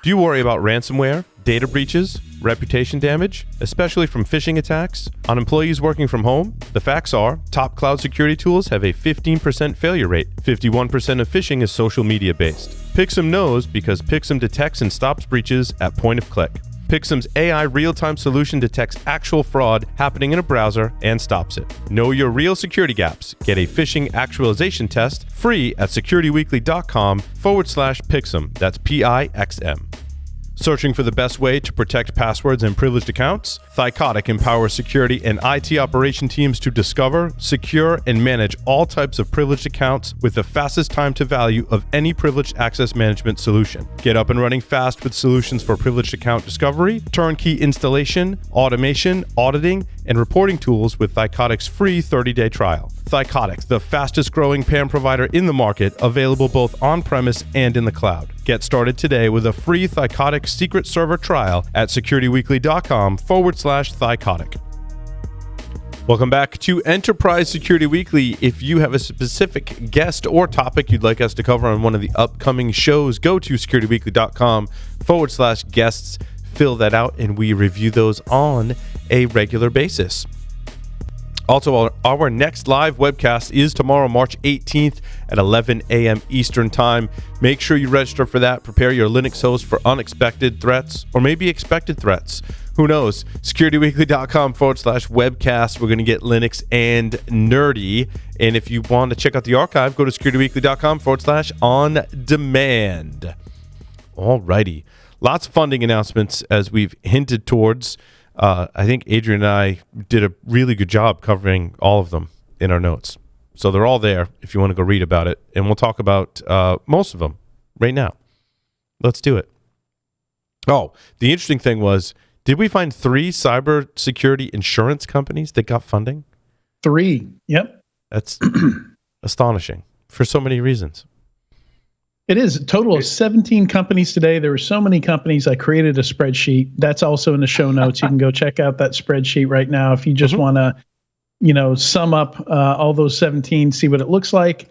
Do you worry about ransomware, data breaches, reputation damage, especially from phishing attacks, on employees working from home? The facts are, top cloud security tools have a 15% failure rate. 51% of phishing is social media based. Pixum knows because Pixum detects and stops breaches at point of click. Pixum's AI real-time solution detects actual fraud happening in a browser and stops it. Know your real security gaps. Get a phishing actualization test free at securityweekly.com/Pixum. That's PIXM. Searching for the best way to protect passwords and privileged accounts? Thycotic empowers security and IT operation teams to discover, secure, and manage all types of privileged accounts with the fastest time to value of any privileged access management solution. Get up and running fast with solutions for privileged account discovery, turnkey installation, automation, auditing, and reporting tools with Thycotic's free 30-day trial. Thycotic, the fastest growing PAM provider in the market, available both on-premise and in the cloud. Get started today with a free Thycotic secret server trial at securityweekly.com/Thycotic. Welcome back to Enterprise Security Weekly. If you have a specific guest or topic you'd like us to cover on one of the upcoming shows, go to securityweekly.com/guests, fill that out, and we review those on a regular basis. Also, our next live webcast is tomorrow, March 18th at 11 a.m. Eastern Time. Make sure you register for that. Prepare your Linux host for unexpected threats or maybe expected threats. Who knows? securityweekly.com/webcast. We're going to get Linux and nerdy. And if you want to check out the archive, go to securityweekly.com/on-demand. All righty. Lots of funding announcements as we've hinted towards. I think Adrian and I did a really good job covering all of them in our notes. So they're all there if you want to go read about it. And we'll talk about most of them right now. Let's do it. Oh, the interesting thing was, did we find 3 cybersecurity insurance companies that got funding? 3, yep. That's astonishing for so many reasons. It is a total of 17 companies today. There were so many companies. I created a spreadsheet. That's also in the show notes. You can go check out that spreadsheet right now if you just want to, sum up all those 17, see what it looks like.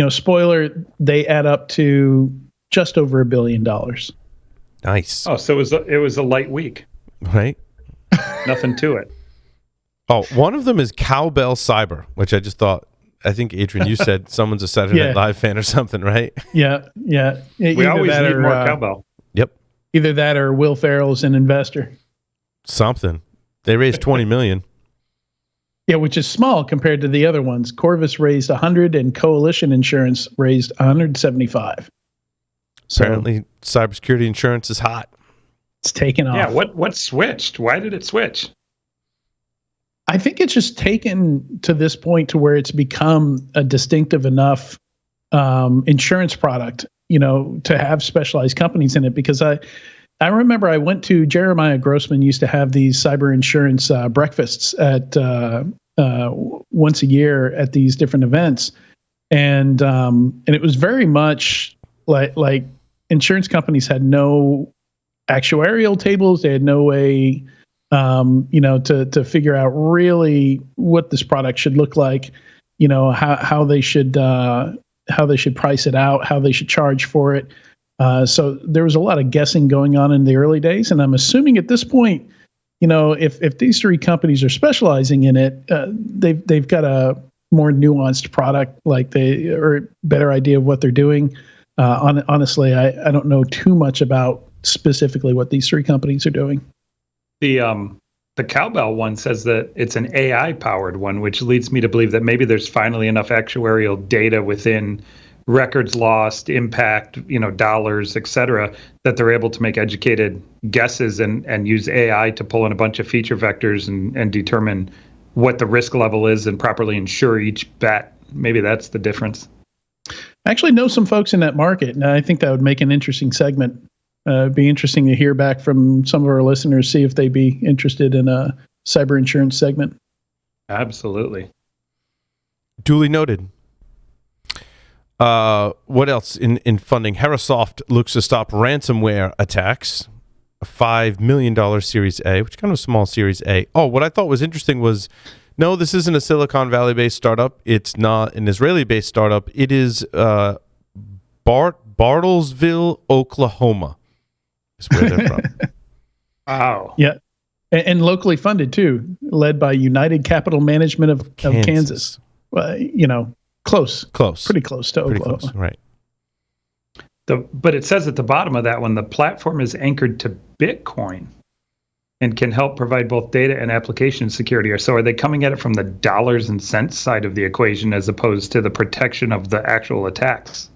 Spoiler, they add up to just over $1 billion. Nice. Oh, so it was a light week, right? Nothing to it. Oh, one of them is Cowbell Cyber, which I just thought. I think, Adrian, you said someone's a Saturday Night Live fan or something, right? Yeah. We always need more cowbell. Yep. Either that or Will Ferrell's an investor. Something. They raised $20 million. Yeah, which is small compared to the other ones. Corvus raised 100 and Coalition Insurance raised 175. So apparently, cybersecurity insurance is hot. It's taken off. Yeah, what switched? Why did it switch? I think it's just taken to this point to where it's become a distinctive enough insurance product, to have specialized companies in it. Because I remember I went to Jeremiah Grossman used to have these cyber insurance breakfasts at once a year at these different events, and it was very much like insurance companies had no actuarial tables. They had no way. To figure out really what this product should look like, how they should price it out, how they should charge for it. So there was a lot of guessing going on in the early days, and I'm assuming at this point, if these 3 companies are specializing in it, they've got a more nuanced product, like or a better idea of what they're doing. Honestly, I don't know too much about specifically what these 3 companies are doing. The Cowbell one says that it's an AI powered one, which leads me to believe that maybe there's finally enough actuarial data within records lost, impact, dollars, et cetera, that they're able to make educated guesses and use AI to pull in a bunch of feature vectors and determine what the risk level is and properly insure each bet. Maybe that's the difference. I actually know some folks in that market, and I think that would make an interesting segment. It'd be interesting to hear back from some of our listeners, see if they'd be interested in a cyber insurance segment. Absolutely. Duly noted. What else in funding? HeraSoft looks to stop ransomware attacks. A $5 million Series A, which is kind of a small Series A. Oh, what I thought was interesting was, no, this isn't a Silicon Valley-based startup. It's not an Israeli-based startup. It is bought Bartlesville, Oklahoma is where they're from. Wow. Yeah. And locally funded too, led by United Capital Management of Kansas. Close, pretty close to Oklahoma. Close, right. But it says at the bottom of that one, the platform is anchored to Bitcoin and can help provide both data and application security. So are they coming at it from the dollars and cents side of the equation as opposed to the protection of the actual attacks?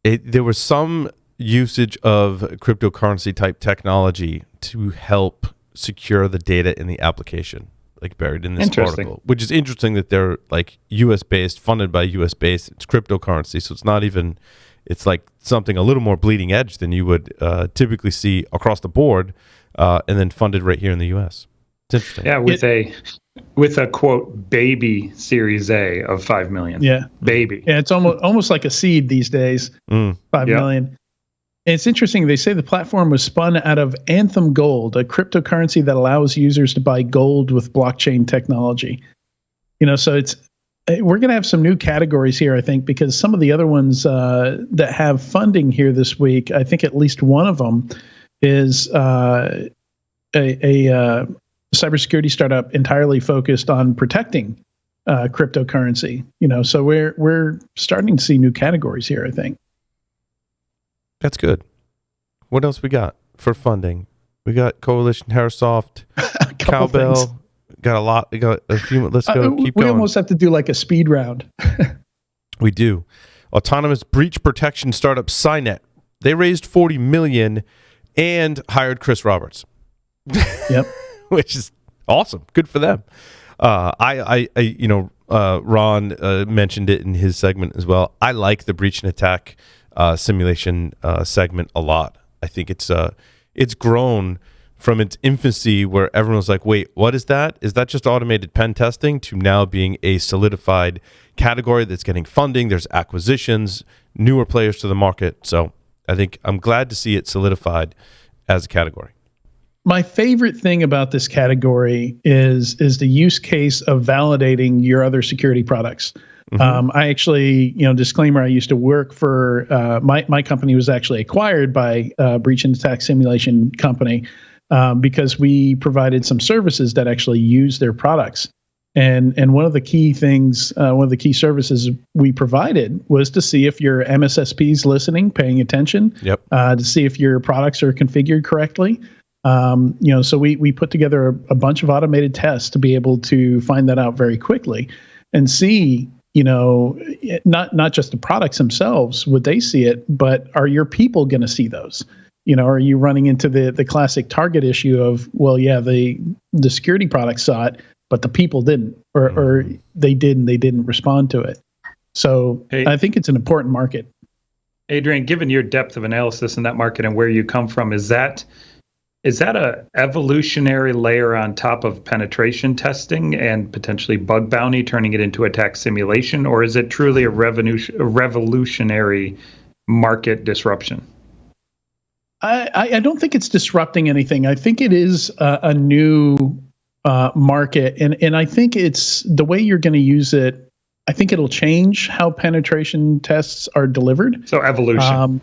There was some usage of cryptocurrency type technology to help secure the data in the application, like buried in this article, which is interesting that they're like US based, funded by US based. It's cryptocurrency, so it's not even, it's like something a little more bleeding edge than you would typically see across the board, and then funded right here in the US. It's interesting. Yeah, with a quote baby Series A of 5 million. Yeah, baby. Yeah, it's almost like a seed these days. 5 million. And it's interesting. They say the platform was spun out of Anthem Gold, a cryptocurrency that allows users to buy gold with blockchain technology. So we're going to have some new categories here, I think, because some of the other ones that have funding here this week, I think at least one of them is a cybersecurity startup entirely focused on protecting cryptocurrency. So we're starting to see new categories here, I think. That's good. What else we got for funding? We got Coalition, HeraSoft, Cowbell. Things. Got a lot. We got a few. Let's go. Keep going. We almost have to do like a speed round. We do. Autonomous breach protection startup Cynet. They raised $40 million and hired Chris Roberts. Yep. Which is awesome. Good for them. Ron mentioned it in his segment as well. I like the breach and attack simulation segment a lot. I think it's grown from its infancy where everyone was like, wait, what is that? Is that just automated pen testing, to now being a solidified category that's getting funding. There's acquisitions, newer players to the market. So I think I'm glad to see it solidified as a category. My favorite thing about this category is the use case of validating your other security products. I actually, disclaimer, I used to work for, my company was actually acquired by a breach and attack simulation company because we provided some services that actually use their products. And one of the key things, one of the key services we provided was to see if your MSSP is listening, paying attention, to see if your products are configured correctly. So we put together a bunch of automated tests to be able to find that out very quickly and see, not just the products themselves, would they see it, but are your people going to see those? Are you running into the classic target issue of, well, yeah, the security products saw it, but the people didn't, or they did and they didn't respond to it. So I think it's an important market. Adrian, given your depth of analysis in that market and where you come from, is that a evolutionary layer on top of penetration testing and potentially bug bounty, turning it into attack simulation, or is it truly a revolutionary market disruption? I don't think it's disrupting anything. I think it is a new market, and I think it's the way you're going to use it. I think it'll change how penetration tests are delivered. So evolution.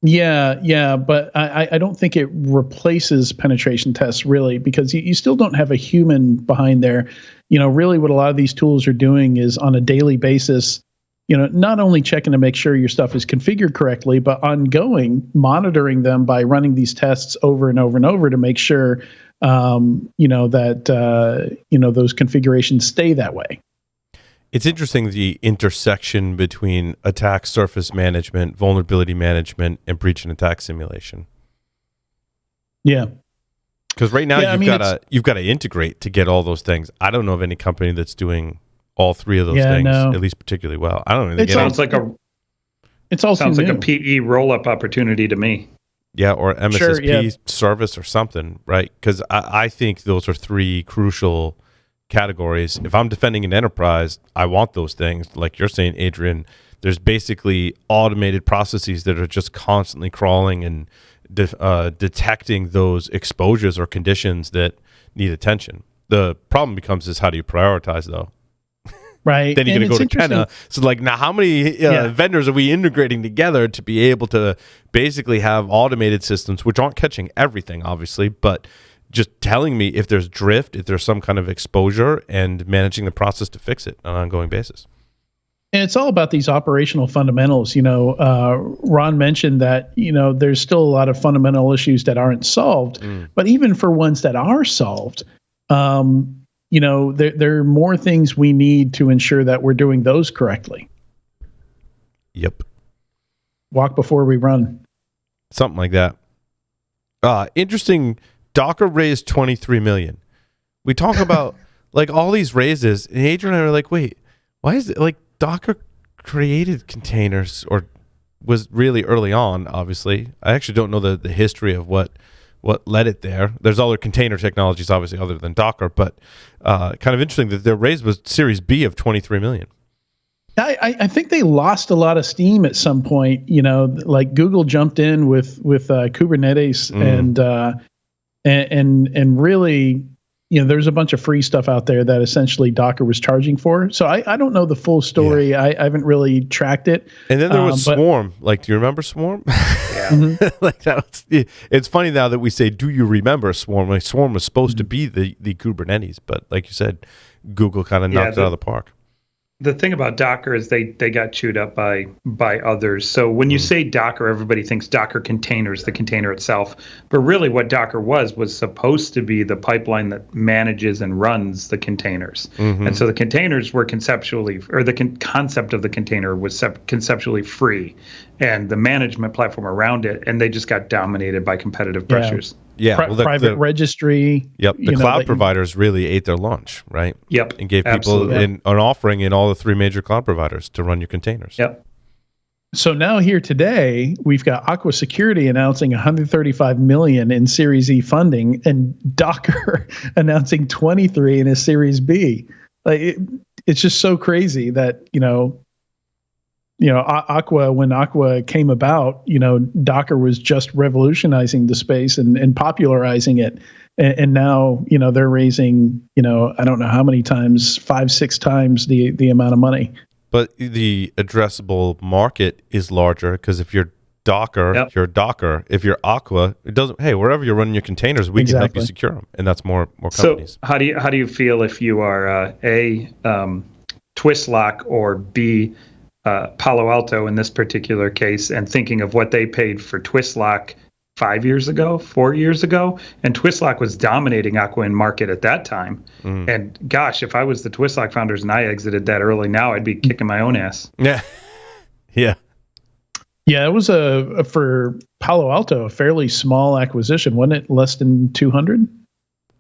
Yeah, but I don't think it replaces penetration tests really, because you still don't have a human behind there. Really what a lot of these tools are doing is on a daily basis, not only checking to make sure your stuff is configured correctly, but ongoing monitoring them by running these tests over and over and over to make sure, that those configurations stay that way. It's interesting, the intersection between attack surface management, vulnerability management, and breach and attack simulation. Yeah. Because right now you've got to integrate to get all those things. I don't know of any company that's doing all three of those things, at least particularly well. I don't know. It sounds like a PE roll-up opportunity to me. Yeah, or MSSP service or something, right? Because I think those are three crucial categories. If I'm defending an enterprise, I want those things. Like you're saying, Adrian, there's basically automated processes that are just constantly crawling and detecting those exposures or conditions that need attention. The problem becomes is how do you prioritize, though? Right. Then you're And going to it's go to Kenna. So like now how many vendors are we integrating together to be able to basically have automated systems, which aren't catching everything, obviously, but just telling me if there's drift, if there's some kind of exposure, and managing the process to fix it on an ongoing basis. And it's all about these operational fundamentals. Ron mentioned that, there's still a lot of fundamental issues that aren't solved, but even for ones that are solved, there are more things we need to ensure that we're doing those correctly. Yep. Walk before we run. Something like that. Interesting. Docker raised $23 million. We talk about like all these raises, and Adrian and I are like, wait, why is it like Docker created containers, or was really early on, obviously. I actually don't know the history of what led it there. There's other container technologies, obviously, other than Docker, but kind of interesting that their raise was Series B of $23 million. I think they lost a lot of steam at some point. Like Google jumped in with Kubernetes and really, there's a bunch of free stuff out there that essentially Docker was charging for. So I don't know the full story. Yeah. I haven't really tracked it. And then there was Swarm. Like, do you remember Swarm? Yeah. Like that was, it's funny now that we say, do you remember Swarm? Like Swarm was supposed to be the Kubernetes, but like you said, Google kind of knocked it out of the park. The thing about Docker is they got chewed up by others. So when you say Docker, everybody thinks Docker containers, the container itself. But really what Docker was supposed to be the pipeline that manages and runs the containers. And so the containers were conceptually, or the concept of the container was conceptually free. And the management platform around it, and they just got dominated by competitive pressures. Yeah, private registry. Yep, the cloud providers really ate their lunch, right? Yep, and gave people an offering in all the three major cloud providers to run your containers. Yep. So now here today, we've got Aqua Security announcing $135 million in Series E funding, and Docker announcing $23 in a Series B. Like it's just so crazy that Aqua, when Aqua came about, Docker was just revolutionizing the space and popularizing it. And now, they're raising, I don't know how many times, 5-6 times the amount of money. But the addressable market is larger because if you're Docker, you're Docker. If you're Aqua, it doesn't. Hey, wherever you're running your containers, we can help you secure them, and that's more companies. So how do you feel if you are Twistlock or B Palo Alto in this particular case, and thinking of what they paid for Twistlock 4 years ago, and Twistlock was dominating Aqua in market at that time. And gosh, if I was the Twistlock founders and I exited that early now, I'd be kicking my own ass. Yeah. Yeah, it was for Palo Alto, a fairly small acquisition, wasn't it? Less than 200?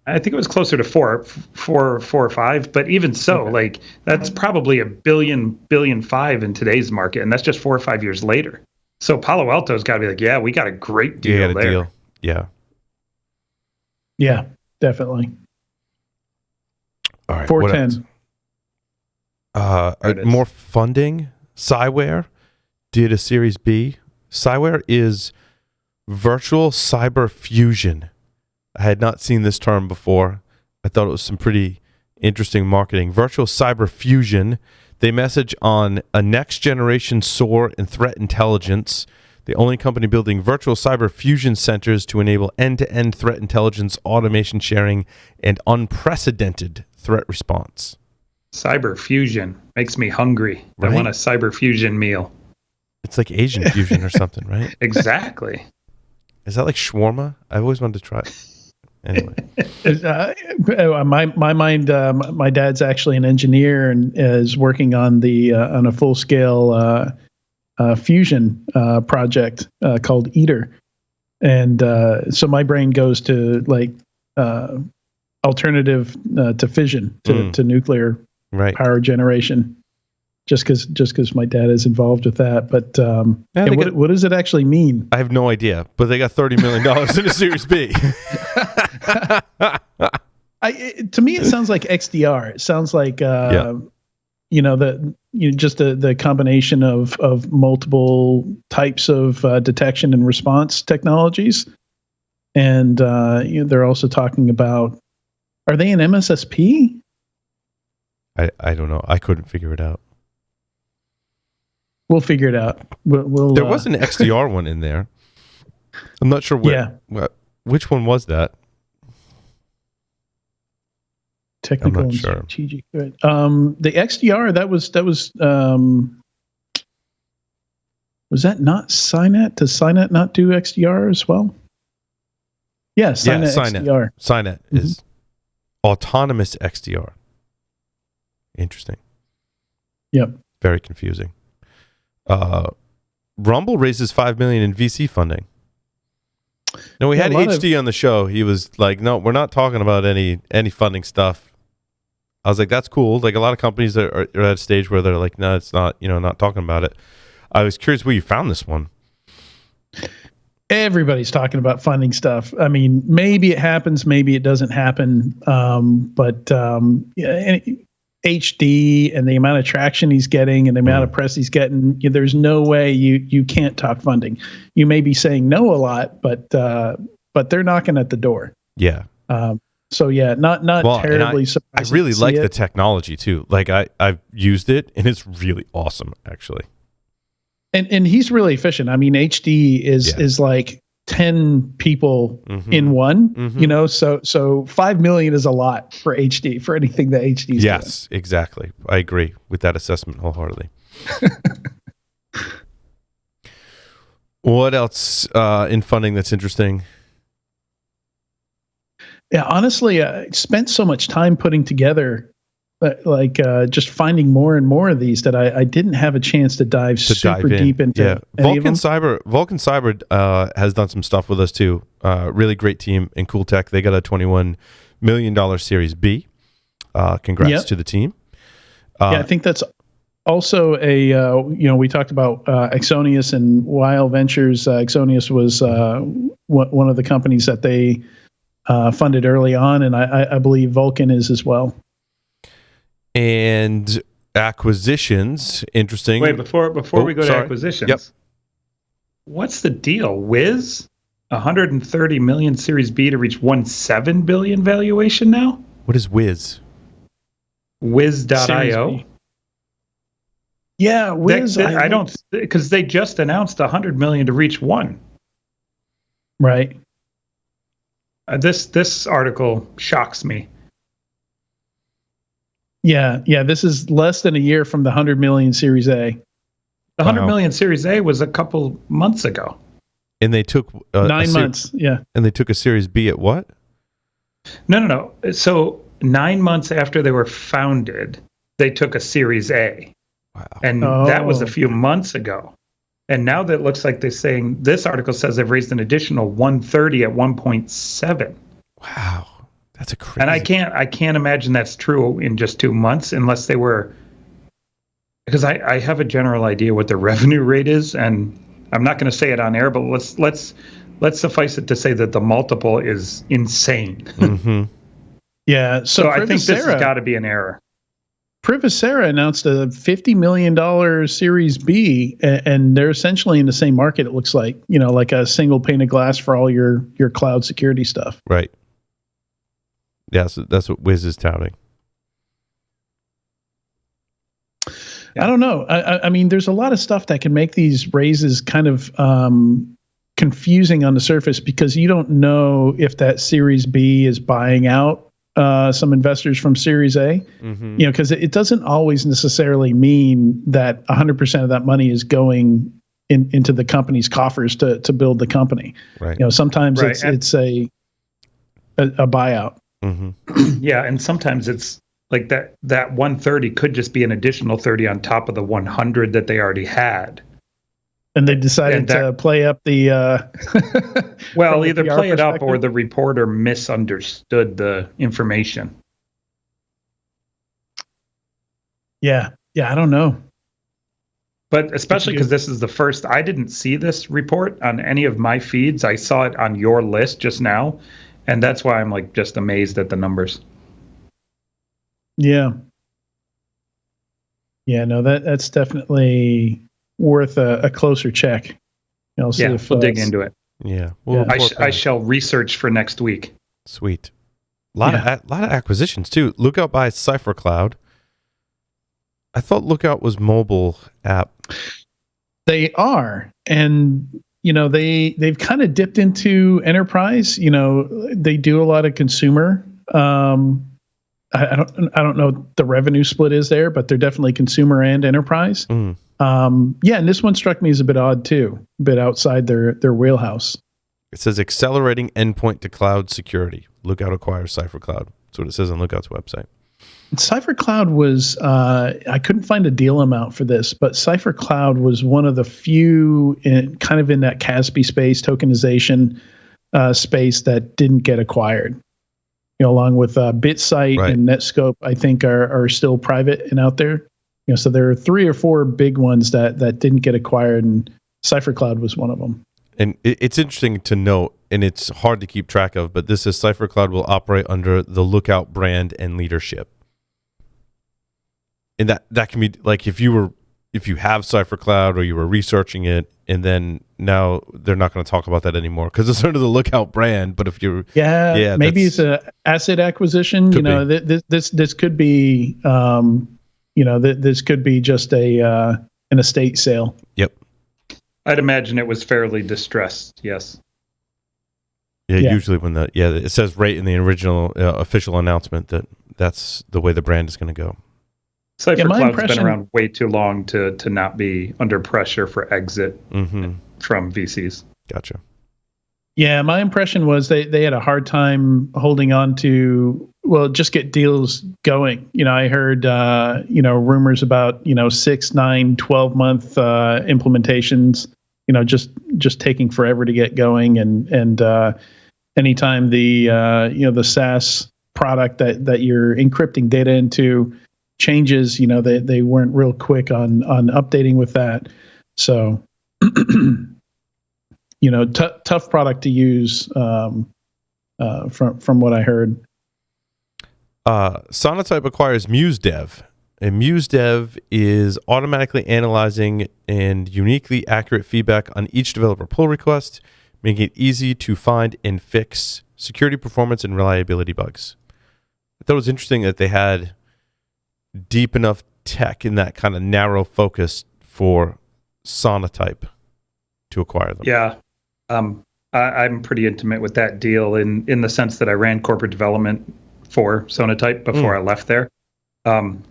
I think it was closer to four or five, but even so, like that's probably $1.5 billion in today's market, and that's just 4 or 5 years later. So Palo Alto's got to be like, yeah, we got a great deal there. Yeah, definitely. All right, 410. More funding. Cyware did a Series B. Cyware is virtual cyber fusion. I had not seen this term before. I thought it was some pretty interesting marketing. Virtual cyber fusion. They message on a next generation SOAR and threat intelligence. The only company building virtual cyber fusion centers to enable end-to-end threat intelligence, automation sharing, and unprecedented threat response. Cyber fusion makes me hungry. Right? I want a cyber fusion meal. It's like Asian fusion or something, right? Exactly. Is that like shawarma? I've always wanted to try it. Anyway, my mind. My dad's actually an engineer and is working on on a full scale fusion project called ITER, and so my brain goes to like alternative to fission to nuclear power generation. Just because my dad is involved with that, but what does it actually mean? I have no idea, but they got $30 million in a Series B. To me, it sounds like XDR. It sounds like just the combination of multiple types of detection and response technologies, and they're also talking about, are they an MSSP? I don't know. I couldn't figure it out. We'll figure it out. There was an XDR one in there. I'm not sure which one was that. Technical and strategic. The XDR was that not Cynet? Does Cynet not do XDR as well? Yeah, Cynet XDR. Cynet is autonomous XDR. Interesting. Yep. Very confusing. Rumble raises $5 million in VC funding. No, we had HD on the show. He was like, "No, we're not talking about any funding stuff." I was like, "That's cool." Like a lot of companies are at a stage where they're like, "No, it's not. Not talking about it." I was curious where you found this one. Everybody's talking about funding stuff. I mean, maybe it happens, maybe it doesn't happen. But HD and the amount of traction he's getting and the amount of press he's getting, there's no way you can't talk funding. You may be saying no a lot, but they're knocking at the door. Yeah. So yeah, not terribly surprising. I really like the technology too. Like I've used it and it's really awesome actually. And he's really efficient. I mean, HD is like 10 people in one, so 5 million is a lot for HD, for anything that HD's Yes, doing. Exactly. I agree with that assessment wholeheartedly. What else in funding that's interesting? Yeah, honestly, I spent so much time putting together just finding more and more of these that I didn't have a chance to dive super deep into. Vulcan Cyber has done some stuff with us too. Really great team in cool tech. They got a $21 million Series B. Congrats to the team. I think that's also we talked about Acronis and Weil Ventures. Acronis was one of the companies that they funded early on, and I believe Vulcan is as well. And acquisitions, interesting. Wait, before we go to acquisitions, what's the deal? Wiz, 130 million Series B to reach 1.7 billion valuation now? What is Wiz? Wiz.io. Yeah, Wiz. I don't, because they just announced 100 million to reach 1. Right. This article shocks me. Yeah. This is less than a year from the 100 million Series A. The 100 million Series A was a couple months ago. And they took 9 months. Yeah. And they took a Series B at what? No. So 9 months after they were founded, they took a Series A. Wow. And that was a few months ago. And now that looks like they're saying, this article says they've raised an additional 130 at 1.7. Wow. That's a crazy. And I can't imagine that's true in just 2 months unless they were, because I have a general idea what the revenue rate is, and I'm not going to say it on air, but let's suffice it to say that the multiple is insane. Mm-hmm. Yeah. So I think this has got to be an error. Privacera announced a $50 million Series B, and they're essentially in the same market. It looks like, like a single pane of glass for all your cloud security stuff. Right. Yeah, so that's what Wiz is touting. I don't know. I mean, there's a lot of stuff that can make these raises kind of confusing on the surface, because you don't know if that Series B is buying out some investors from Series A, because it doesn't always necessarily mean that 100% of that money is going into the company's coffers to build the company. Right. Sometimes it's a buyout. Yeah, and sometimes it's like that 130 could just be an additional 30 on top of the 100 that they already had. And they decided to play up the well, either play it up or the reporter misunderstood the information. Yeah, I don't know. But especially because this is the first, I didn't see this report on any of my feeds. I saw it on your list just now. And that's why I'm like just amazed at the numbers. Yeah. Yeah, no, that's definitely worth a closer check. We'll dig into it. Yeah. I shall research for next week. Sweet. A lot of acquisitions too. Look out by CipherCloud. I thought Lookout was mobile app. They are, and they've kind of dipped into enterprise. They do a lot of consumer. I don't know what the revenue split is there, but they're definitely consumer and enterprise. And this one struck me as a bit odd too, a bit outside their wheelhouse. It says accelerating endpoint to cloud security. Lookout acquires CipherCloud. That's what it says on Lookout's website. CipherCloud was, I couldn't find a deal amount for this, but CipherCloud was one of the few in that CASB space, tokenization space that didn't get acquired. Along with BitSight and Netscope, I think are still private and out there. So there are 3 or 4 big ones that didn't get acquired, and CipherCloud was one of them. And it's interesting to note, and it's hard to keep track of, but this says CipherCloud will operate under the Lookout brand and leadership. And that can be like if you have CipherCloud or you were researching it, and then now they're not going to talk about that anymore because it's under the Lookout brand. But if you're maybe it's an asset acquisition. This could be this could be just an estate sale. Yep. I'd imagine it was fairly distressed. Yes. Yeah. Usually when it says right in the original official announcement that's the way the brand is going to go. CipherCloud's been around way too long to not be under pressure for exit from VCs. Gotcha. Yeah, my impression was they had a hard time holding on to, just get deals going. I heard, rumors about, 6, 9, 12-month implementations, just taking forever to get going. And anytime the SaaS product that you're encrypting data into changes, they weren't real quick on updating with that. So, tough product to use from what I heard. Sonatype acquires MuseDev, and MuseDev is automatically analyzing and uniquely accurate feedback on each developer pull request, making it easy to find and fix security, performance, and reliability bugs. I thought it was interesting that they had deep enough tech in that kind of narrow focus for Sonatype to acquire them. Yeah. I'm pretty intimate with that deal in the sense that I ran corporate development for Sonatype before I left there. The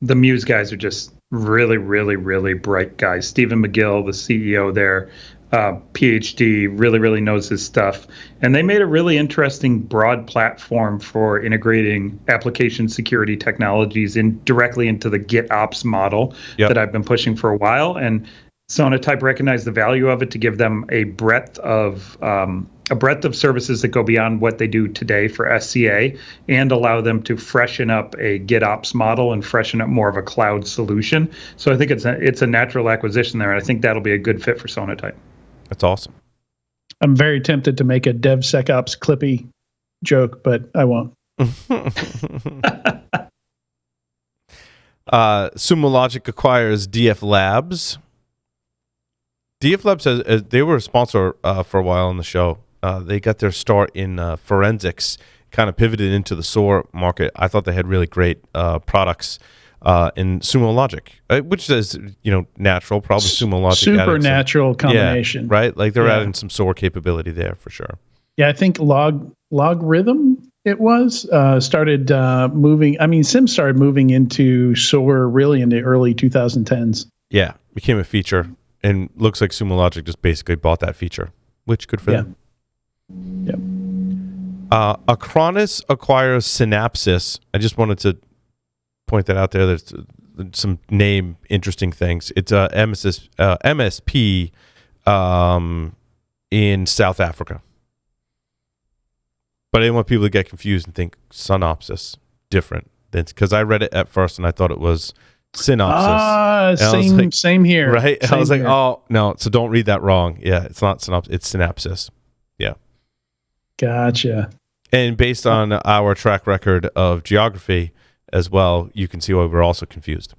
Muse guys are just really, really, really bright guys. Stephen McGill, the CEO there, PhD, really, really knows his stuff. And they made a really interesting broad platform for integrating application security technologies directly into the GitOps model that I've been pushing for a while. And Sonatype recognized the value of it to give them a breadth of services that go beyond what they do today for SCA and allow them to freshen up a GitOps model and freshen up more of a cloud solution. So I think it's a natural acquisition there, and I think that'll be a good fit for Sonatype. That's awesome. I'm very tempted to make a DevSecOps Clippy joke, but I won't. Sumologic acquires DF Labs. DF Labs they were a sponsor for a while on the show. They got their start in forensics, kind of pivoted into the SOAR market. I thought they had really great products in Sumologic, which is natural, probably Sumologic. Supernatural combination, right? Like they're adding some SOAR capability there for sure. Yeah, I think Logarithm it was started moving. I mean, SIM started moving into SOAR really in the early 2010s. Yeah, became a feature. And looks like Sumologic just basically bought that feature, which good for them. Yep. Acronis acquires Synapsis. I just wanted to point that out there. There's some name interesting things. It's a MSP in South Africa. But I didn't want people to get confused and think Synapsis different. Because I read it at first and I thought it was Synapsis. Same here. Right? Same I was like, here. oh, no, so don't read that wrong. Yeah, it's not Synapsis, it's Synapsis. Yeah. Gotcha. And based on our track record of geography as well, you can see why we're also confused.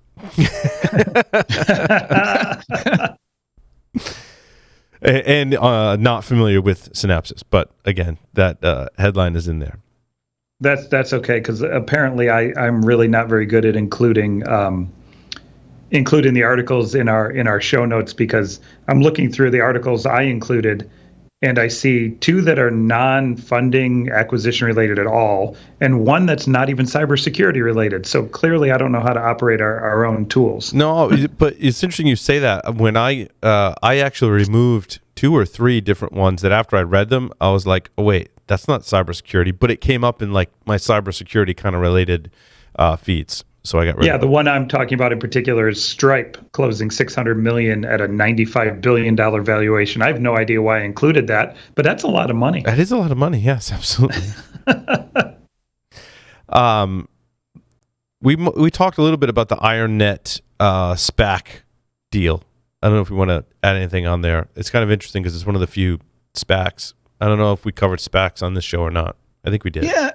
and not familiar with Synapsis. But again, that headline is in there. That's okay, because apparently I'm really not very good at including the articles in our show notes, because I'm looking through the articles I included, and I see 2 that are non-funding acquisition related at all, and 1 that's not even cybersecurity related. So clearly, I don't know how to operate our own tools. No, but it's interesting you say that. When I actually removed 2 or 3 different ones that after I read them, I was like, oh wait, that's not cybersecurity, but it came up in like my cybersecurity kind of related feeds. So I got rid of it. The one I'm talking about in particular is Stripe closing $600 million at a $95 billion valuation. I have no idea why I included that, but that's a lot of money. That is a lot of money. Yes, absolutely. We talked a little bit about the IronNet SPAC deal. I don't know if we want to add anything on there. It's kind of interesting because it's one of the few SPACs. I don't know if we covered SPACs on this show or not. I think we did. Yeah.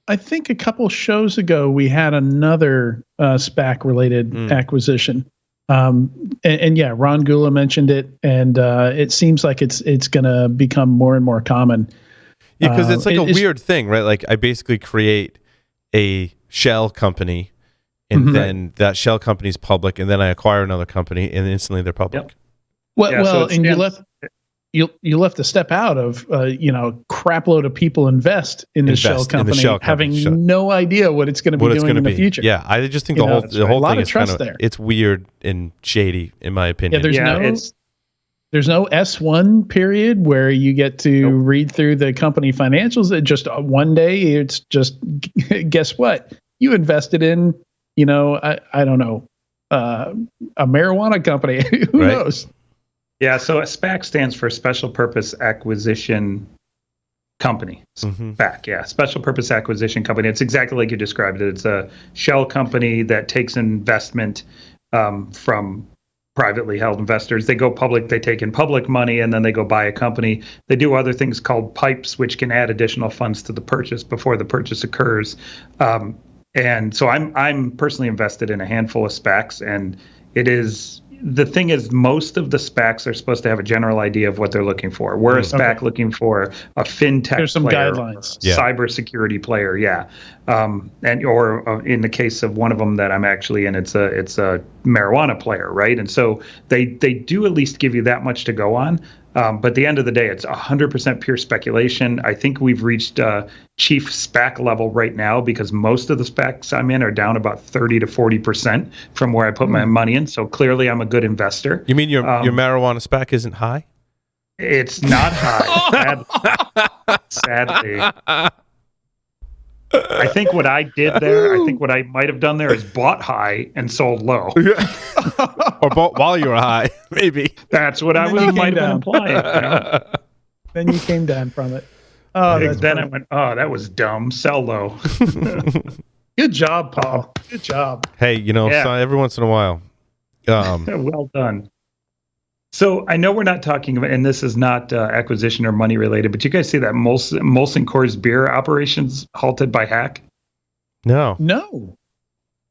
I think a couple shows ago we had another SPAC related acquisition. And yeah, Ron Gula mentioned it, and it seems like it's going to become more and more common. Yeah, because it's like a weird thing, right? Like I basically create a shell company, and then that shell company is public, and then I acquire another company, and instantly they're public. Yep. Well, and you left a step out of crap load of people invest in the shell company, having no idea what it's going to be doing in the future. Yeah, I just think the whole thing is kind of it's weird and shady in my opinion. There's no S1 period where you get to read through the company financials. It just one day it's just guess what? You invested in I don't know a marijuana company. Who knows? Yeah, so a SPAC stands for Special Purpose Acquisition Company. SPAC, yeah, Special Purpose Acquisition Company. It's exactly like you described it. It's a shell company that takes investment from privately held investors. They go public, they take in public money, and then they go buy a company. They do other things called pipes, which can add additional funds to the purchase before the purchase occurs. And so I'm personally invested in a handful of SPACs, and the thing is, most of the SPACs are supposed to have a general idea of what they're looking for. We're a SPAC looking for a fintech There's some player, guidelines. Cybersecurity player, or in the case of one of them that I'm actually in, it's a marijuana player, right? And so they do at least give you that much to go on. But at the end of the day, it's 100% pure speculation. I think we've reached chief SPAC level right now, because most of the SPACs I'm in are down about 30 to 40% from where I put my money in. So clearly I'm a good investor. You mean your marijuana SPAC isn't high? It's not high. Sadly. I think what I did there, I think what I might have done there is bought high and sold low. Or bought while you were high, maybe. That's what I might have been implying. Then you came down from it. Then I went, that was dumb. Sell low. Good job, Paul. Good job. Hey, so every once in a while. Well done. So I know we're not talking about, and this is not acquisition or money related, but you guys see that Molson Coors beer operations halted by hack? No.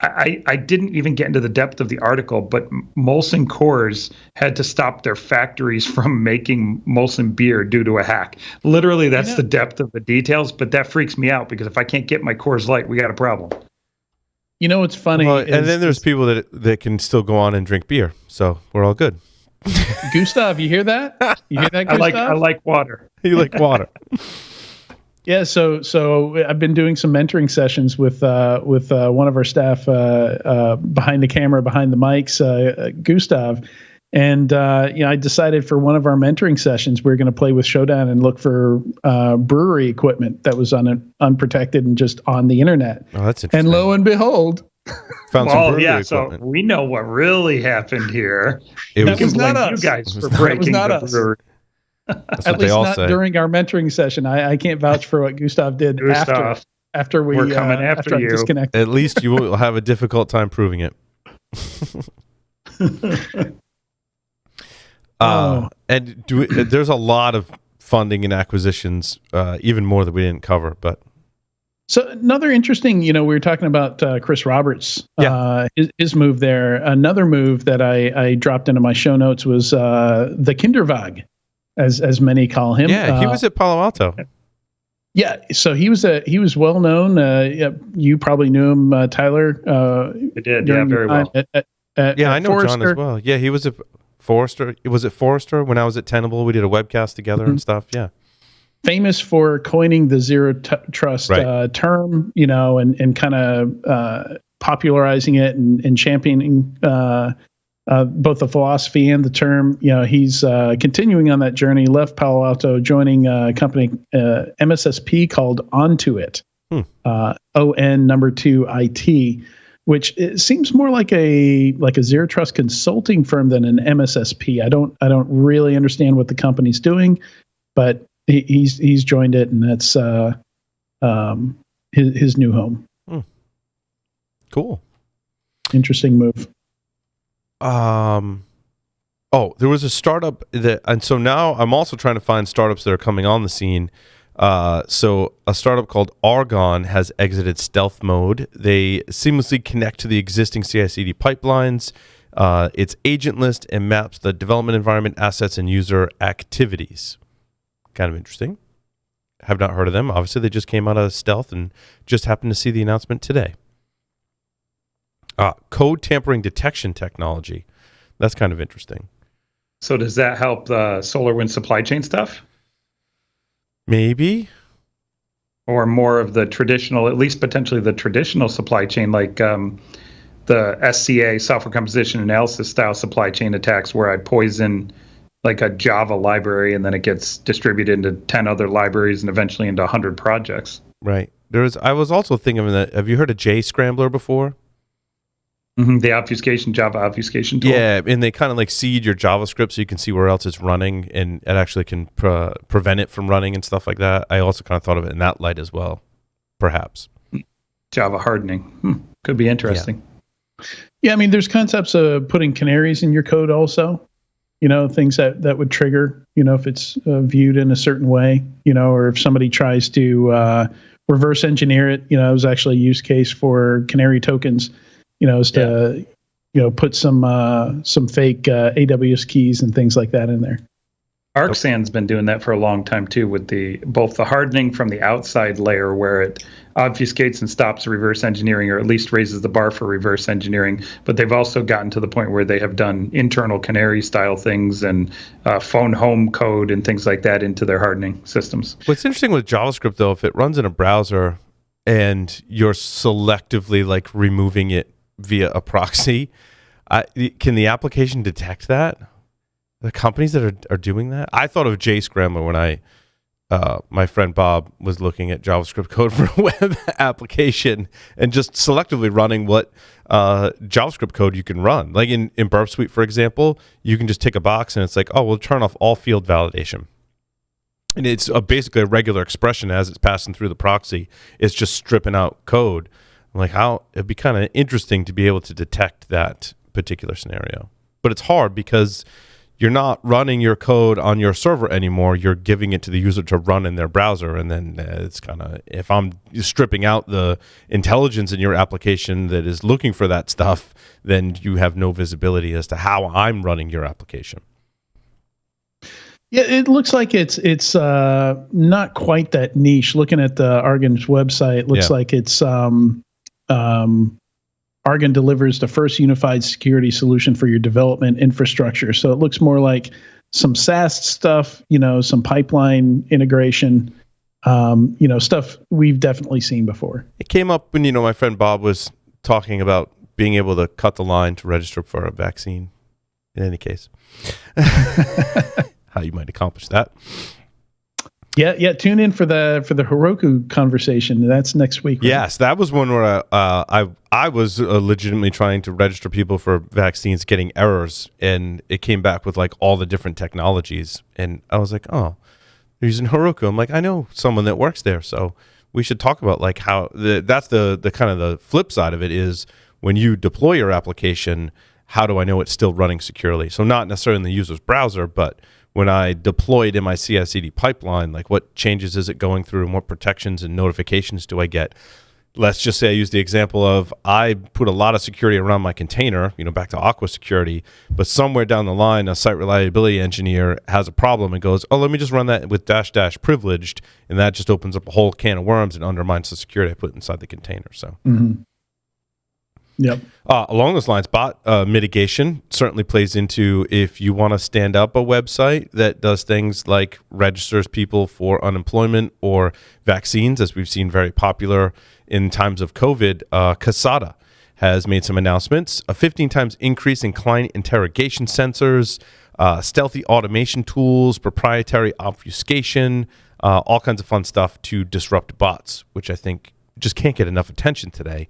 I didn't even get into the depth of the article, but Molson Coors had to stop their factories from making Molson beer due to a hack. Literally, that's the depth of the details, but that freaks me out, because if I can't get my Coors Light, we got a problem. You know what's funny? Well, and then there's people that can still go on and drink beer, so we're all good. Gustav, you hear that? You hear that, Gustav? I like water. You like water. Yeah, so I've been doing some mentoring sessions with one of our staff behind the camera, behind the mics, Gustav, and I decided for one of our mentoring sessions we were going to play with Showdown and look for brewery equipment that was unprotected and just on the internet. Oh, that's interesting. And lo and behold, found some brewery equipment. So we know what really happened here. It was not us. You guys for breaking the brewery. That's At what they least all not say. during our mentoring session. I can't vouch for what Gustav did after we're coming after you. Disconnected. At least you will have a difficult time proving it. And there's a lot of funding and acquisitions, even more that we didn't cover. But so another interesting, we were talking about Chris Roberts, his move there. Another move that I dropped into my show notes was the Kinderwagen, as many call him. Yeah, he was at Palo Alto. Yeah, so he was well known. You probably knew him, Tyler. I did, yeah, very well. I know Forrester. John as well. Yeah, he was at Forrester. Was it Forrester when I was at Tenable? We did a webcast together and stuff. Yeah. Famous for coining the zero trust term, and kind of popularizing it and championing both the philosophy and the term. He's continuing on that journey. Left Palo Alto, joining a company, MSSP called Onto-It, ON2IT, which it seems more like a zero trust consulting firm than an MSSP. I don't really understand what the company's doing, but he's joined it, and that's his new home. Cool. Interesting move. There was a startup and so now I'm also trying to find startups that are coming on the scene. So a startup called Argon has exited stealth mode. They seamlessly connect to the existing CI/CD pipelines. It's agentless and maps the development environment, assets, and user activities. Kind of interesting. Have not heard of them. Obviously, they just came out of stealth and just happened to see the announcement today. Code tampering detection technology. That's kind of interesting. So does that help the SolarWinds supply chain stuff? Maybe. Or more of the traditional, at least potentially the traditional supply chain, like the SCA, software composition analysis style supply chain attacks, where I poison like a Java library and then it gets distributed into 10 other libraries and eventually into 100 projects. Right. I was also thinking of that. Have you heard of JScrambler before? Mm-hmm. The obfuscation, Java obfuscation tool. Yeah, and they kind of like seed your JavaScript so you can see where else it's running, and it actually can prevent it from running and stuff like that. I also kind of thought of it in that light as well, perhaps. Java hardening. Could be interesting. Yeah, I mean, there's concepts of putting canaries in your code also. Things that would trigger, if it's viewed in a certain way, or if somebody tries to reverse engineer it. It was actually a use case for canary tokens. Is to, put some fake AWS keys and things like that in there. ArcSand's been doing that for a long time too, with both the hardening from the outside layer, where it obfuscates and stops reverse engineering, or at least raises the bar for reverse engineering. But they've also gotten to the point where they have done internal canary style things and phone home code and things like that into their hardening systems. What's interesting with JavaScript though, if it runs in a browser and you're selectively like removing it via a proxy, can the application detect that? The companies that are doing that? I thought of JScrambler when my friend Bob was looking at JavaScript code for a web application and just selectively running what JavaScript code you can run. Like in Burp Suite, for example, you can just tick a box and it's like, oh, we'll turn off all field validation. And it's basically a regular expression as it's passing through the proxy. It's just stripping out code. Like it'd be kind of interesting to be able to detect that particular scenario. But it's hard because you're not running your code on your server anymore. You're giving it to the user to run in their browser. And then it's kind of, if I'm stripping out the intelligence in your application that is looking for that stuff, then you have no visibility as to how I'm running your application. Yeah, it looks like it's not quite that niche. Looking at the Argon's website, looks like it's Argon delivers the first unified security solution for your development infrastructure. So it looks more like some SaaS stuff, some pipeline integration, stuff we've definitely seen before. It came up when, my friend Bob was talking about being able to cut the line to register for a vaccine, in any case. How you might accomplish that. Yeah. Tune in for the Heroku conversation. That's next week. Right? Yes, that was one where I was legitimately trying to register people for vaccines, getting errors, and it came back with like all the different technologies, and I was like, oh, they're using Heroku. I'm like, I know someone that works there, so we should talk about like how that's the kind of the flip side of it is when you deploy your application, how do I know it's still running securely? So not necessarily in the user's browser, but when I deploy it in my CI/CD pipeline, like what changes is it going through and what protections and notifications do I get? let's just say I use the example of I put a lot of security around my container, back to Aqua security, but somewhere down the line, a site reliability engineer has a problem and goes, oh, let me just run that with -- privileged, and that just opens up a whole can of worms and undermines the security I put inside the container. So, Yep. Along those lines, bot mitigation certainly plays into if you want to stand up a website that does things like registers people for unemployment or vaccines, as we've seen very popular in times of COVID. Kasada has made some announcements, a 15 times increase in client interrogation sensors, stealthy automation tools, proprietary obfuscation, all kinds of fun stuff to disrupt bots, which I think just can't get enough attention today.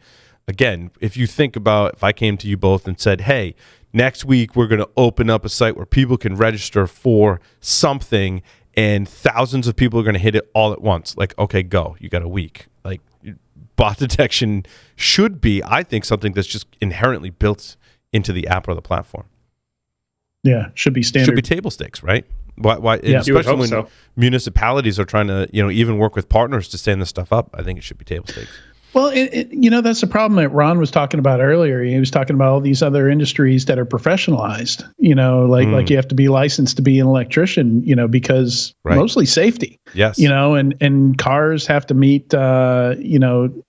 Again, if you think about if I came to you both and said, hey, next week we're going to open up a site where people can register for something and thousands of people are going to hit it all at once. Like, okay, go. You got a week. Like, bot detection should be, I think, something that's just inherently built into the app or the platform. Yeah, should be standard. Should be table stakes, right? Why? Yeah. Especially when municipalities are trying to, even work with partners to stand this stuff up. I think it should be table stakes. Well, that's the problem that Ron was talking about earlier. He was talking about all these other industries that are professionalized, like you have to be licensed to be an electrician, because mostly safety. Yes. And cars have to meet, certain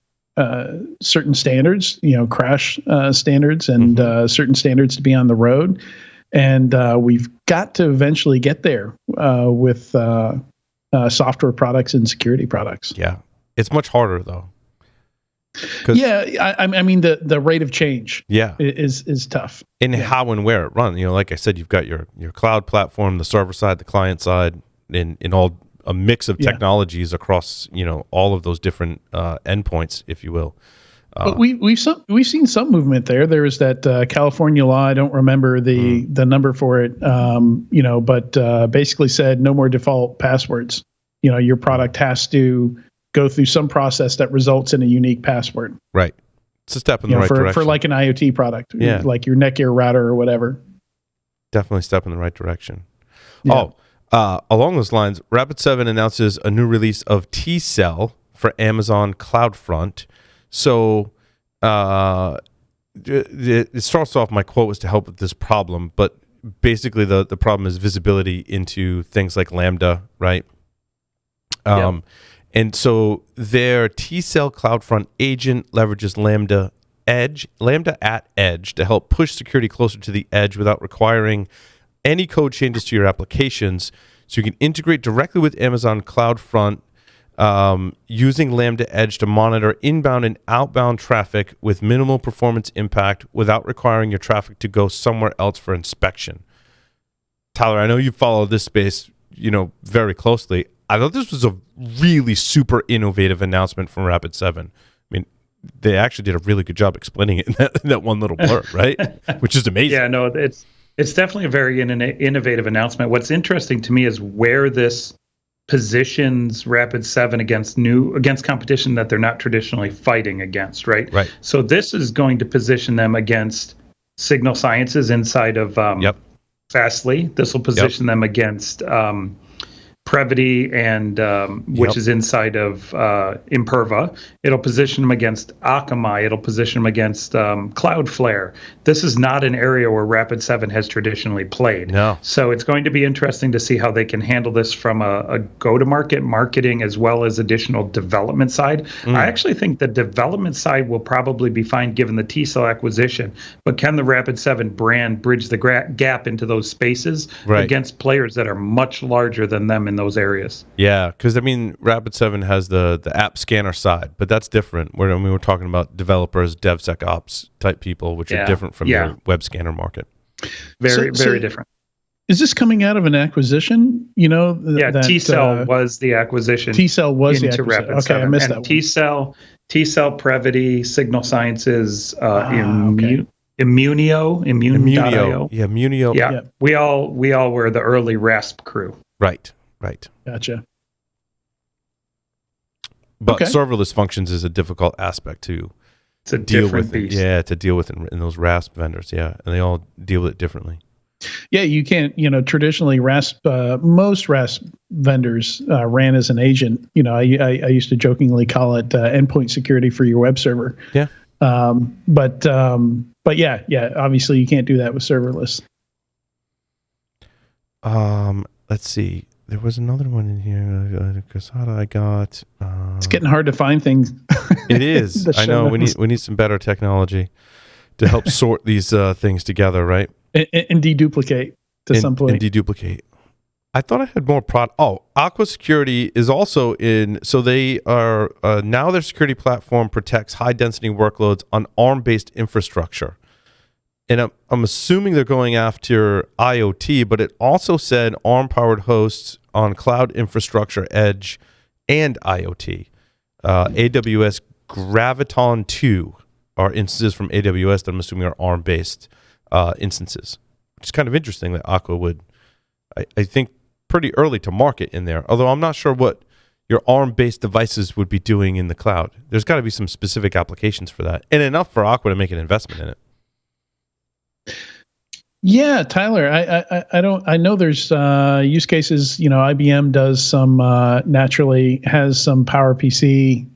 standards, crash standards and certain standards to be on the road. And we've got to eventually get there with software products and security products. Yeah. It's much harder, though. Yeah, I mean the rate of change. Yeah, is tough. And how and where it runs. Like I said, you've got your cloud platform, the server side, the client side, in all a mix of technologies across all of those different endpoints, if you will. But we've seen some movement there. There was that California law. I don't remember the number for it. But basically said no more default passwords. Your product has to go through some process that results in a unique password. Right. It's a step in the right direction. For like an IoT product, like your NetGear router or whatever. Definitely a step in the right direction. Yeah. Along those lines, Rapid7 announces a new release of T-Cell for Amazon CloudFront. So it starts off, my quote was to help with this problem, but basically the problem is visibility into things like Lambda, right? And so their T-Cell CloudFront agent leverages Lambda at edge to help push security closer to the edge without requiring any code changes to your applications. So you can integrate directly with Amazon CloudFront using Lambda Edge to monitor inbound and outbound traffic with minimal performance impact without requiring your traffic to go somewhere else for inspection. Tyler, I know you follow this space, very closely. I thought this was a really super innovative announcement from Rapid7. I mean, they actually did a really good job explaining it in that one little blurb, right? Which is amazing. Yeah, no, it's definitely a very innovative announcement. What's interesting to me is where this positions Rapid7 against competition that they're not traditionally fighting against, right? Right. So this is going to position them against Signal Sciences inside of Fastly. This will position them against Previty and which is inside of Imperva. It'll position them against Akamai. It'll position them against Cloudflare. This is not an area where Rapid7 has traditionally played. No. So it's going to be interesting to see how they can handle this from a go-to-market marketing as well as additional development side. I actually think the development side will probably be fine given the T-Cell acquisition, but can the Rapid7 brand bridge the gap into those spaces against players that are much larger than them in those areas? Yeah, because Rapid7 has the app scanner side, but that's different. We're talking about developers, DevSecOps type people, which are different from your web scanner market. Very different. Is this coming out of an acquisition? T-Cell was the acquisition. T-Cell was the acquisition. Rapid7. Okay, I missed that one. T-Cell, Previty, Signal Sciences, Immunio. Yeah, Immunio. Yeah, we all were the early RASP crew. Right. Gotcha. But serverless functions is a difficult aspect to deal with. Beast. Yeah, to deal with in those RASP vendors. Yeah, and they all deal with it differently. Yeah, you can't, traditionally RASP, most RASP vendors ran as an agent. I used to jokingly call it endpoint security for your web server. Yeah. But yeah, obviously you can't do that with serverless. Let's see. There was another one in here. Kasada I got. It's getting hard to find things. It is. I know. We need some better technology to help sort these things together, right? And deduplicate to some point. And deduplicate. I thought I had more Aqua Security is also in. So they are now their security platform protects high density workloads on ARM-based infrastructure. And I'm assuming they're going after IoT, but it also said ARM-powered hosts on cloud infrastructure, edge, and IoT. AWS Graviton 2 are instances from AWS that I'm assuming are ARM-based instances, which is kind of interesting that Aqua would, I think, pretty early to market in there. Although I'm not sure what your ARM-based devices would be doing in the cloud. There's got to be some specific applications for that, and enough for Aqua to make an investment in it. Yeah, Tyler, I know there's use cases, IBM does some, naturally has some PowerPC,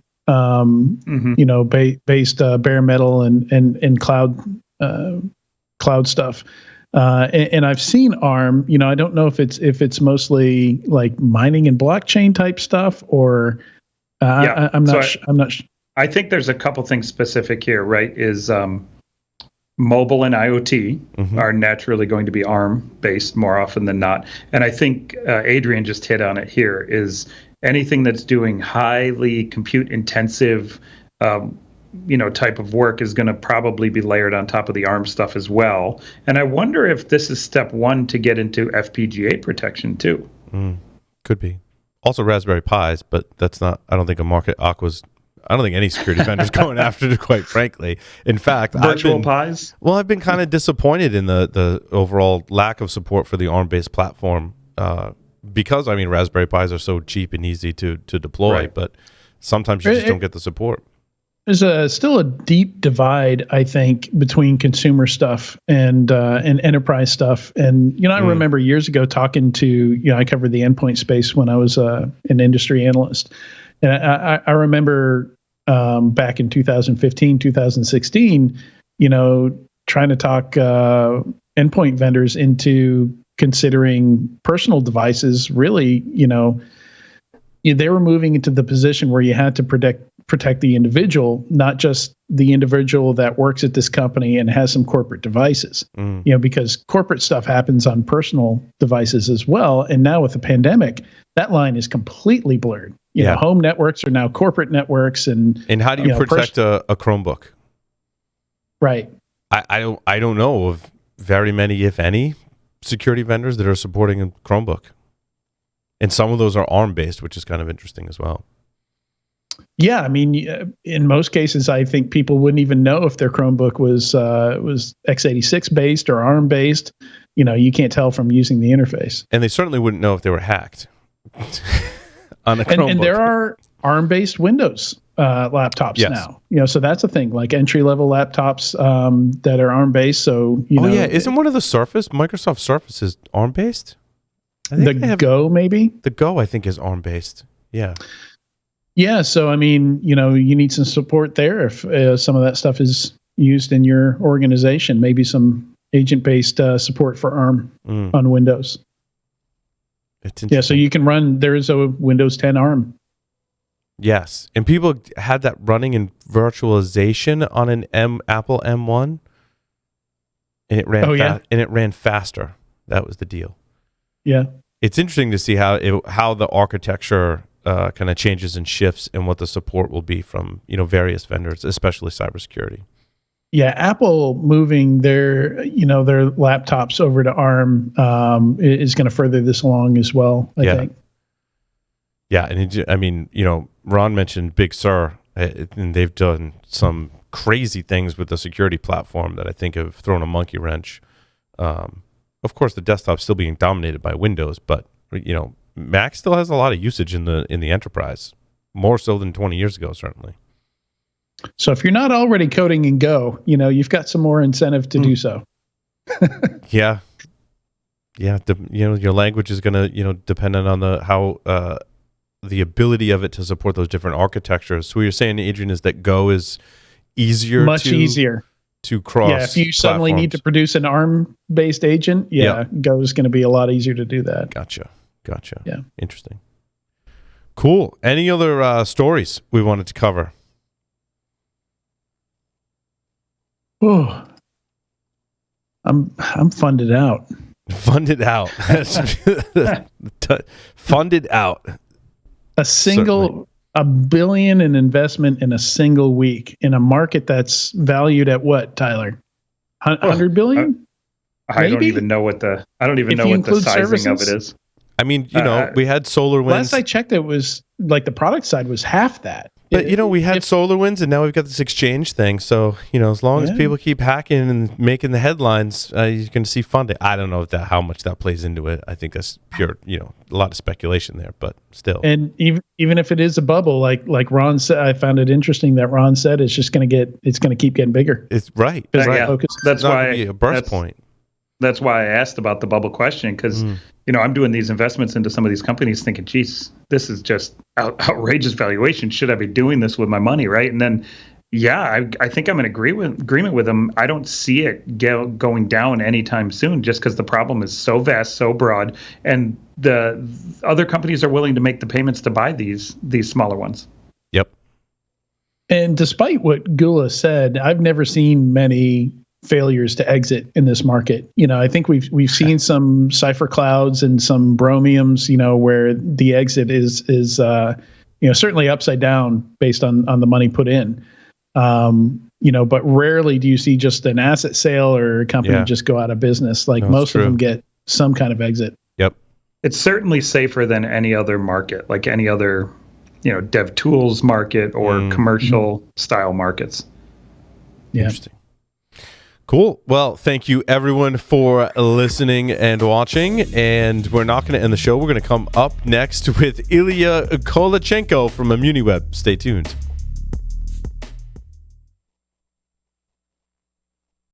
based bare metal and cloud stuff. And I've seen ARM, I don't know if it's mostly like mining and blockchain type stuff or I'm not sure. I think there's a couple things specific here, right? Is mobile and IoT are naturally going to be ARM-based more often than not. And I think Adrian just hit on it here, is anything that's doing highly compute-intensive type of work is going to probably be layered on top of the ARM stuff as well. And I wonder if this is step one to get into FPGA protection too. Could be. Also Raspberry Pis, but that's not, I don't think a market Aqua's, I don't think any security vendor's going after it, quite frankly. In fact, virtual Pis? Well, I've been kind of disappointed in the overall lack of support for the ARM-based platform because, Raspberry Pis are so cheap and easy to deploy, right. But sometimes you just don't get the support. There's still a deep divide, I think, between consumer stuff and enterprise stuff. And, I remember years ago talking to, I covered the endpoint space when I was an industry analyst. And I remember back in 2015, 2016, trying to talk endpoint vendors into considering personal devices. Really, they were moving into the position where you had to protect the individual, not just the individual that works at this company and has some corporate devices, because corporate stuff happens on personal devices as well. And now with the pandemic, that line is completely blurred. Home networks are now corporate networks. And how do you protect a Chromebook? Right. I don't know of very many, if any, security vendors that are supporting a Chromebook. And some of those are ARM-based, which is kind of interesting as well. Yeah, in most cases, I think people wouldn't even know if their Chromebook was x86 based or ARM based. You can't tell from using the interface. And they certainly wouldn't know if they were hacked on a Chromebook. And there are ARM based Windows laptops now. So that's a thing. Like entry level laptops that are ARM based. So isn't one of the Microsoft Surface is ARM based? The Go maybe. The Go I think is ARM based. Yeah. Yeah, so you need some support there if some of that stuff is used in your organization. Maybe some agent-based support for ARM on Windows. Yeah, so you can run. There is a Windows 10 ARM. Yes, and people had that running in virtualization on an Apple M1, and it ran. And it ran faster. That was the deal. Yeah, it's interesting to see how the architecture kind of changes and shifts and what the support will be from various vendors, especially cybersecurity. Yeah, Apple moving their laptops over to ARM is going to further this along as well, I think. Yeah, and Ron mentioned Big Sur, and they've done some crazy things with the security platform that I think have thrown a monkey wrench. Of course, the desktop's still being dominated by Windows, but Mac still has a lot of usage in the enterprise, more so than 20 years ago, certainly. So if you're not already coding in Go, you've got some more incentive to do so. Yeah. Yeah, your language is going to, dependent on the ability of it to support those different architectures. So what you're saying, Adrian, is that Go is much easier to cross. Yeah, if you suddenly need to produce an ARM-based agent, Go is going to be a lot easier to do that. Gotcha. Yeah. Interesting. Cool. Any other stories we wanted to cover? Oh, I'm funded out. Funded out. Funded out. $1 billion in investment in a single week in a market that's valued at what, Tyler? 100 billion? I don't even know what the sizing services of it is. I mean, we had SolarWinds. Last I checked, it was like the product side was half that. But, we had SolarWinds, and now we've got this exchange thing. So, as long as people keep hacking and making the headlines, you're going to see funding. I don't know how much that plays into it. I think that's pure, a lot of speculation there, but still. And even if it is a bubble, like Ron said, I found it interesting that Ron said it's going to keep getting bigger. It's right. That's why a burst point. That's why I asked about the bubble question, because I'm doing these investments into some of these companies thinking, geez, this is just outrageous valuation. Should I be doing this with my money, right? And then, I think I'm in agreement with them. I don't see it going down anytime soon, just because the problem is so vast, so broad, and the other companies are willing to make the payments to buy these smaller ones. Yep. And despite what Gula said, I've never seen many failures to exit in this market. I think we've seen some CipherClouds and some Bromiums, where the exit is certainly upside down based on the money put in. But rarely do you see just an asset sale or a company just go out of business. Most of them get some kind of exit. Yep. It's certainly safer than any other market, like any other, dev tools market or commercial style markets. Yeah. Interesting. Cool. Well, thank you everyone for listening and watching. And we're not going to end the show. We're going to come up next with Ilya Kolachenko from ImmuniWeb. Stay tuned.